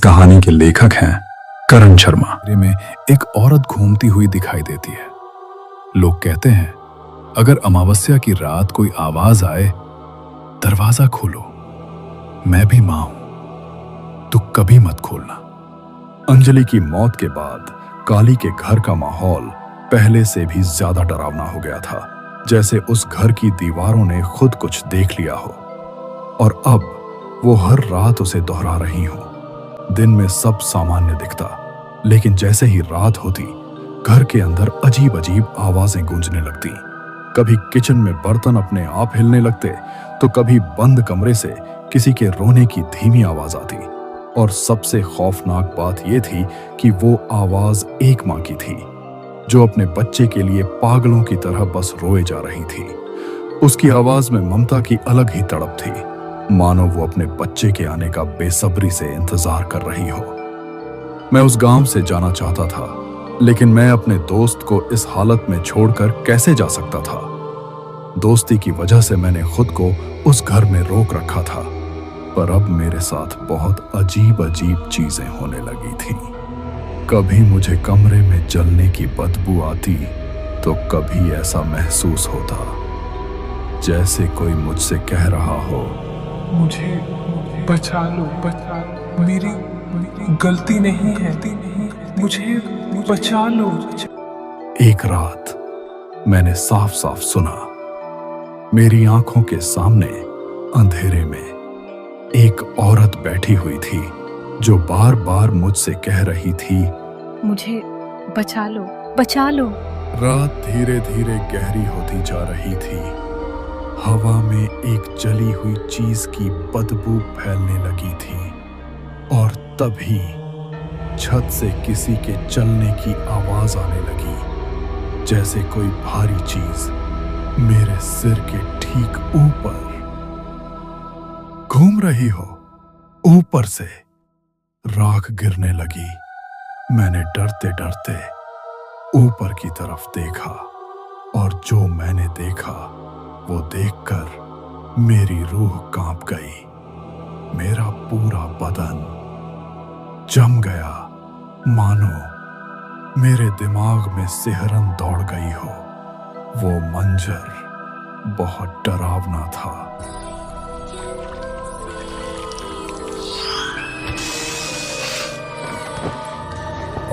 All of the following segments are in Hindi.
कहानी के लेखक हैं करण शर्मा। में एक औरत घूमती हुई दिखाई देती है। लोग कहते हैं अगर अमावस्या की रात कोई आवाज आए, दरवाजा खोलो, मैं भी मां हूं, तो कभी मत खोलना। अंजलि की मौत के बाद काली के घर का माहौल पहले से भी ज्यादा डरावना हो गया था, जैसे उस घर की दीवारों ने खुद कुछ देख लिया हो और अब वो हर रात उसे दोहरा रही हो। दिन में सब सामान्य दिखता, लेकिन जैसे ही रात होती घर के अंदर अजीब अजीब आवाजें गूंजने लगती। कभी किचन में बर्तन अपने आप हिलने लगते, तो कभी बंद कमरे से किसी के रोने की धीमी आवाज आती। और सबसे खौफनाक बात यह थी कि वो आवाज एक मां की थी, जो अपने बच्चे के लिए पागलों की तरह बस रोए जा रही थी। उसकी आवाज में ममता की अलग ही तड़प थी, मानो वो अपने बच्चे के आने का बेसब्री से इंतजार कर रही हो। मैं उस गांव से जाना चाहता था, लेकिन मैं अपने दोस्त को इस हालत में छोड़कर कैसे जा सकता था। दोस्ती की वजह से मैंने खुद को उस घर में रोक रखा था, पर अब मेरे साथ बहुत अजीब अजीब चीजें होने लगी थी। कभी मुझे कमरे में जलने की बदबू आती, तो कभी ऐसा महसूस होता जैसे कोई मुझसे कह रहा हो, मुझे बचा लो, मेरी गलती नहीं है, मुझे बचा लो। एक रात मैंने साफ साफ सुना, मेरी आंखों के सामने अंधेरे में एक औरत बैठी हुई थी, जो बार बार मुझसे कह रही थी, मुझे बचा लो, बचा लो। रात धीरे धीरे गहरी होती जा रही थी। हवा में एक जली हुई चीज की बदबू फैलने लगी थी और तभी छत से किसी के चलने की आवाज आने लगी, जैसे कोई भारी चीज मेरे सिर के ठीक ऊपर घूम रही हो। ऊपर से राख गिरने लगी। मैंने डरते डरते ऊपर की तरफ देखा और जो मैंने देखा वो देखकर मेरी रूह कांप गई। मेरा पूरा बदन जम गया, मानो मेरे दिमाग में सिहरन दौड़ गई हो। वो मंजर बहुत डरावना था।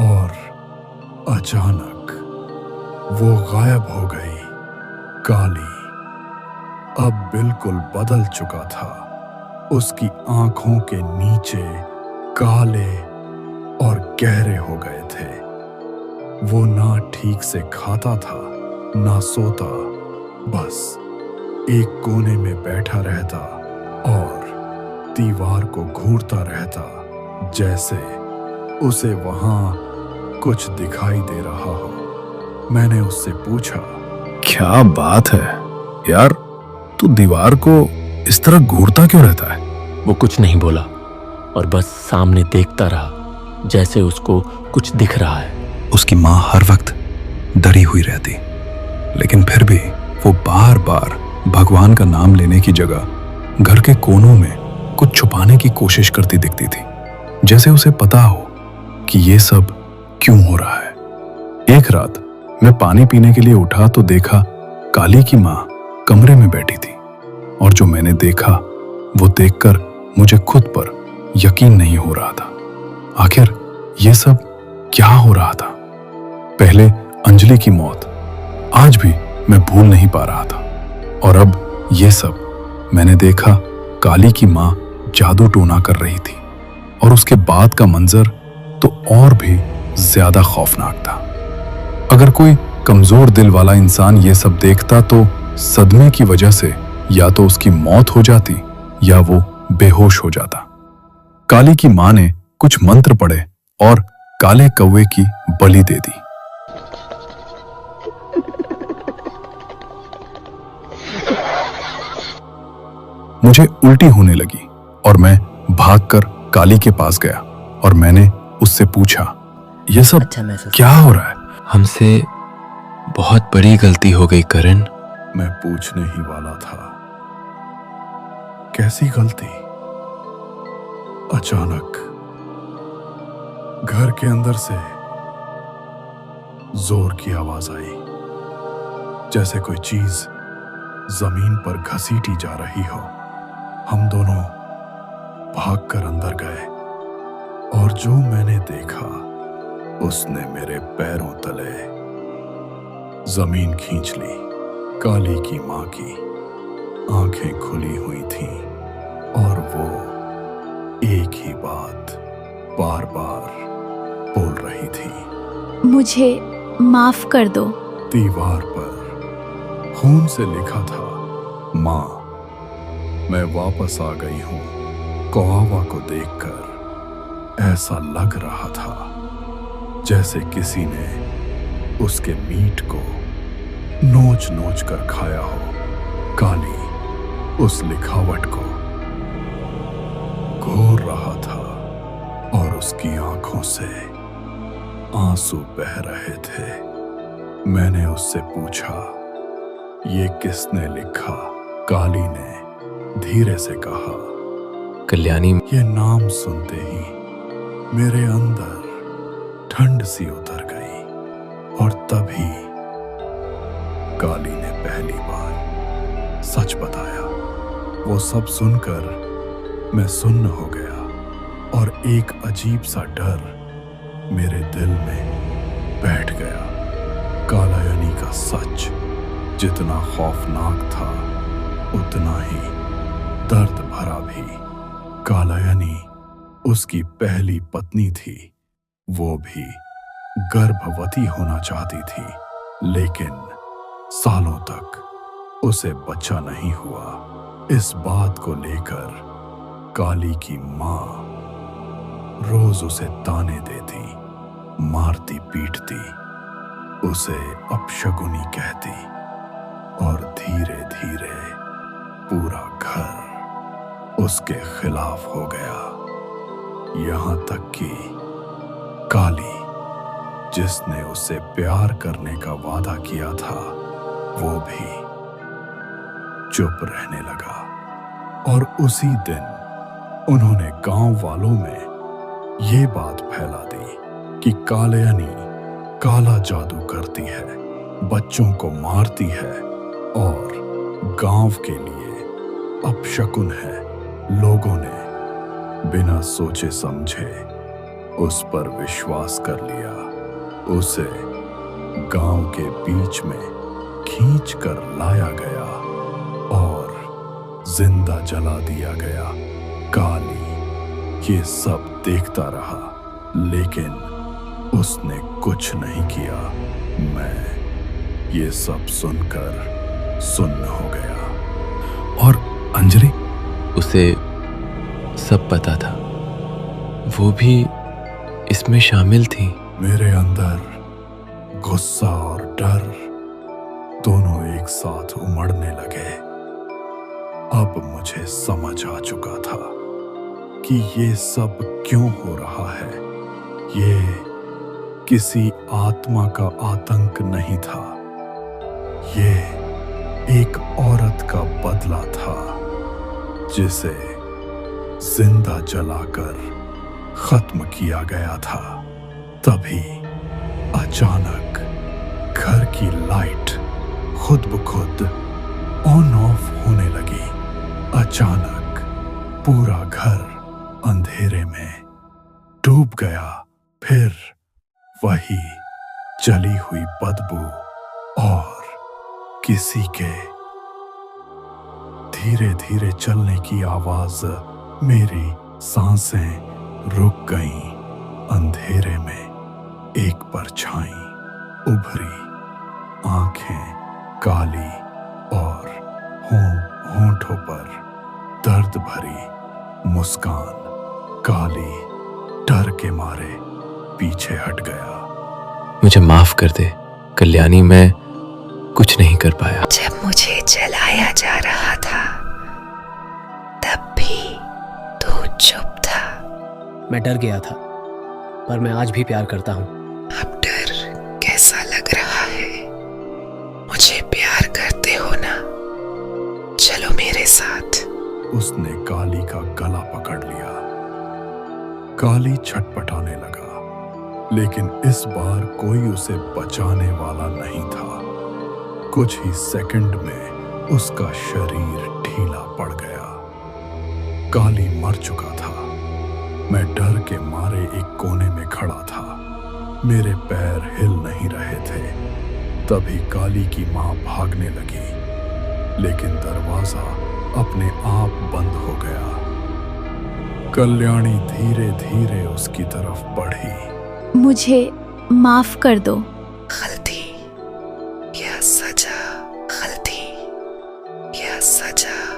और अचानक वो गायब हो गई। काली अब बिल्कुल बदल चुका था। उसकी आंखों के नीचे काले और गहरे हो गए थे। वो ना ठीक से खाता था, ना सोता, बस एक कोने में बैठा रहता और दीवार को घूरता रहता, जैसे उसे वहां कुछ दिखाई दे रहा हो। मैंने उससे पूछा, क्या बात है यार, तू दीवार को इस तरह घूरता क्यों रहता है? वो कुछ नहीं बोला और बस सामने देखता रहा, जैसे उसको कुछ दिख रहा है। उसकी माँ हर वक्त डरी हुई रहती, लेकिन फिर भी वो बार बार भगवान का नाम लेने की जगह घर के कोनों में कुछ छुपाने की कोशिश करती दिखती थी, जैसे उसे पता हो कि ये सब क्यों हो रहा है। एक रात मैं पानी पीने के लिए उठा तो देखा काली की माँ कमरे में बैठी थी, और जो मैंने देखा वो देखकर मुझे खुद पर यकीन नहीं हो रहा था। आखिर ये सब क्या हो रहा था? पहले अंजलि की मौत आज भी मैं भूल नहीं पा रहा था, और अब ये सब मैंने देखा काली की माँ जादू टोना कर रही थी, और उसके बाद का मंजर तो और भी ज्यादा खौफनाक था। अगर कोई कमजोर दिल वाला इंसान ये सब देखता तो सदमे की वजह से या तो उसकी मौत हो जाती या वो बेहोश हो जाता। काली की मां ने कुछ मंत्र पढ़े और काले कौवे की बलि दे दी। मुझे उल्टी होने लगी और मैं भागकर काली के पास गया और मैंने उससे पूछा, ये सब क्या हो रहा है? हमसे बहुत बड़ी गलती हो गई करण। मैं पूछने ही वाला था, कैसी गलती? अचानक घर के अंदर से जोर की आवाज आई, जैसे कोई चीज जमीन पर घसीटी जा रही हो। हम दोनों भागकर अंदर गए और जो मैंने देखा उसने मेरे पैरों तले जमीन खींच ली। काली की मां की आंखें खुली हुई थीं और वो एक ही बात बार बार बोल रही थी, मुझे माफ कर दो। दीवार पर खून से लिखा था, मां मैं वापस आ गई हूं। कौवा को देखकर ऐसा लग रहा था जैसे किसी ने उसके मीट को नोच नोच कर खाया हो। काली उस लिखावट को घोर रहा था और उसकी आंखों से आंसू बह रहे थे। मैंने उससे पूछा, ये किसने लिखा? काली ने धीरे से कहा, कल्याणी। ये नाम सुनते ही मेरे अंदर ठंड सी उतर गई और तभी काली ने पहली बार सच बताया। वो सब सुनकर मैं सुन्न हो गया और एक अजीब सा डर मेरे दिल में बैठ गया। कालायनी का सच जितना खौफनाक था उतना ही दर्द भरा भी। कालायनी उसकी पहली पत्नी थी, वो भी गर्भवती होना चाहती थी, लेकिन सालों तक उसे बच्चा नहीं हुआ। इस बात को लेकर काली की मां रोज उसे ताने देती, मारती पीटती, उसे अपशकुनी कहती और धीरे धीरे पूरा घर उसके खिलाफ हो गया। यहां तक कि काली जिसने उसे प्यार करने का वादा किया था वो भी चुप रहने लगा। और उसी दिन उन्होंने गांव वालों में ये बात फैला दी कि कालयानी काला जादू करती है, बच्चों को मारती है और गांव के लिए अपशकुन है। लोगों ने बिना सोचे समझे उस पर विश्वास कर लिया। उसे गांव के बीच में खींच कर लाया गया और जिंदा जला दिया गया। काली ये सब देखता रहा, लेकिन उसने कुछ नहीं किया। मैं ये सब सुनकर सुन्न हो गया। और अंजलि? उसे सब पता था, वो भी इसमें शामिल थी। मेरे अंदर गुस्सा और डर दोनों एक साथ उमड़ने लगे। अब मुझे समझ आ चुका था कि ये सब क्यों हो रहा है। ये किसी आत्मा का आतंक नहीं था, ये एक औरत का बदला था जिसे जिंदा जलाकर खत्म किया गया था। तभी अचानक घर की लाइट खुद ब खुद ऑन ऑफ होने लगी। अचानक पूरा घर अंधेरे में डूब गया। फिर वही जली हुई बदबू और किसी के धीरे धीरे चलने की आवाज। मेरी सांसें रुक गईं। अंधेरे में एक परछाई उभरी, आंखें काली और होंठों पर दर्द भरी मुस्कान। काली डर के मारे पीछे हट गया। मुझे माफ कर दे कल्याणी, मैं कुछ नहीं कर पाया। जब मुझे जलाया जा रहा था तब भी तू चुप था। मैं डर गया था, पर मैं आज भी प्यार करता हूँ। अब डर कैसा लग रहा है? मुझे प्यार करते हो ना? चलो मेरे साथ। उसने काली का गला पकड़ लिया। काली छटपटाने लगा, लेकिन इस बार कोई उसे बचाने वाला नहीं था। कुछ ही सेकंड में उसका शरीर ढीला पड़ गया। काली मर चुका था। मैं डर के मारे एक कोने में खड़ा था। मेरे पैर हिल नहीं रहे थे। तभी काली की मां भागने लगी, लेकिन दरवाजा अपने आप बंद हो गया। कल्याणी धीरे धीरे उसकी तरफ बढ़ी। मुझे माफ कर दो। गलती या सजा, गलती या सजा।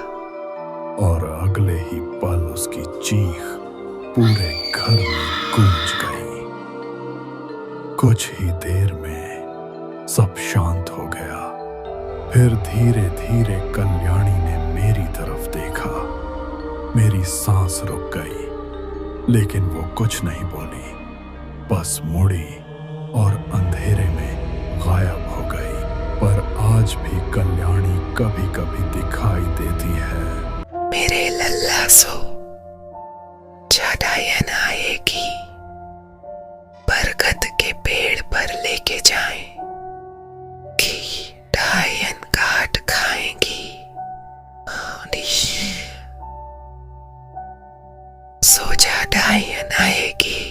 और अगले ही पल उसकी चीख पूरे घर में गूंज गई। कुछ ही देर में सब शांत हो गया। फिर धीरे धीरे कल्याणी ने मेरी तरफ देखा। मेरी सांस रुक गई, लेकिन वो कुछ नहीं बोली, बस मुड़ी और अंधेरे में गायब हो गई। पर आज भी कल्याणी कभी कभी दिखाई देती है। मेरे लल्ला सो, डायन आएगी, बरगद के पेड़ पर लेके जाएं कि डायन काट खाएंगी। सो जा, डायन आएगी।